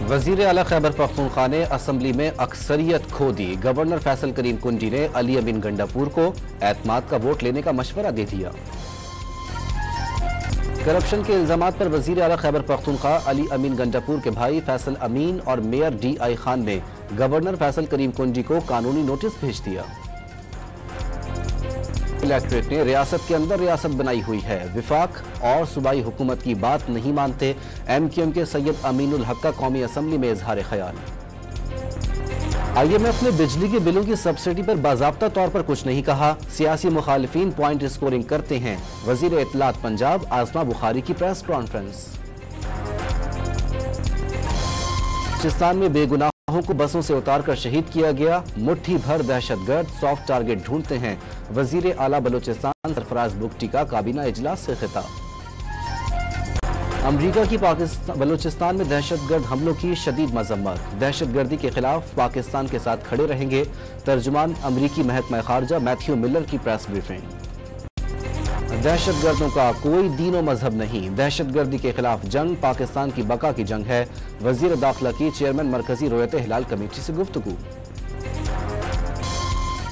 वजीर आला खैबर पख्तूनख्वा ने असम्बली में अक्सरियत खो दी। गवर्नर फैसल करीम कुंजी ने अली अमीन गंडापुर को एतमाद का वोट लेने का मशवरा दे दिया। करप्शन के इल्जामात पर वजीर आला खैबर पख्तूनख्वा अली अमीन गंडापुर के भाई फैसल अमीन और मेयर DI खान ने गवर्नर फैसल करीम कुंजी को कानूनी नोटिस भेज दिया। इलेक्टोरेट ने रियासत के अंदर रियासत बनाई हुई है, विफाक और सूबाई हुकूमत की बात नहीं मानते। MQM के सैयद अमीनुल हक का कौमी असम्बली में इजहार ख्याल। IMF ने बिजली के बिलों की सब्सिडी पर बाज़ाब्ता तौर पर कुछ नहीं कहा। सियासी मुखालिफिन पॉइंट स्कोरिंग करते हैं। वजीर इत्तलात पंजाब आजमा बुखारी की प्रेस कॉन्फ्रेंस। पाकिस्तान में बेगुनाहों को बसों से उतारकर शहीद किया गया। मुट्ठी भर दहशतगर्द सॉफ्ट टारगेट ढूंढते हैं। वजीर आला बलोचिस्तान सरफराज बुगटी का काबीना इजलास से खिताब। अमरीका की बलोचिस्तान में दहशतगर्द हमलों की शदीद मजम्मत। दहशतगर्दी के खिलाफ पाकिस्तान के साथ खड़े रहेंगे। तर्जुमान अमरीकी महकमा खारजा मैथ्यू मिलर की प्रेस ब्रीफिंग। दहशतगर्दों का कोई दीन और मजहब नहीं, दहशतगर्दी के खिलाफ जंग पाकिस्तान की बका की जंग है। वजीर दाखिला की चेयरमैन मरकजी रोयत हिलाल कमेटी से गुफ्तगू।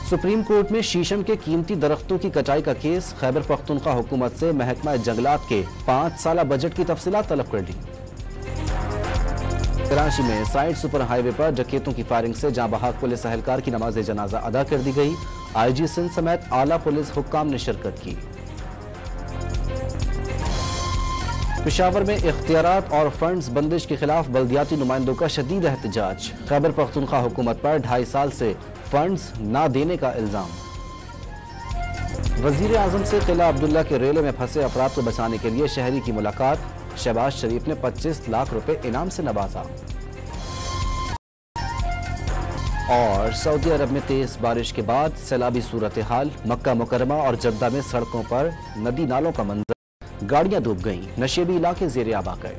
सुप्रीम कोर्ट में शीशम के कीमती दरख्तों की कटाई का केस। खैबर पख्तूनख्वा हुकूमत से महकमा जंगलात के 5 साला बजट की तफसीलात तलब कर ली। कराची में साइड सुपर हाईवे पर डकैतों की फायरिंग से जाँ बहक पुलिस एहलकार की नमाज जनाजा अदा कर दी गई। IG सिंध समेत आला पुलिस हुक्काम ने शिरकत की। पेशावर में इख्तियारात और फंड्स बंदिश के खिलाफ बल्दियाती नुमाइंदों का शदीद एहतजाज। खैबर पख्तूनख्वा हुकूमत पर 2.5 साल से फंड्स ना देने का इल्जाम। वजीर आजम से किला अब्दुल्ला के रेले में फंसे अफराद को बचाने के लिए शहरी की मुलाकात। शहबाज शरीफ ने 25 लाख रुपए इनाम से नवाजा। और सऊदी अरब में तेज बारिश के बाद सैलाबी सूरत हाल। मक्का मुकरमा और जद्दा में सड़कों पर नदी नालों का मंजर, गाड़ियां डूब गईं। नशेबी इलाके ज़ेरे आब आ गए।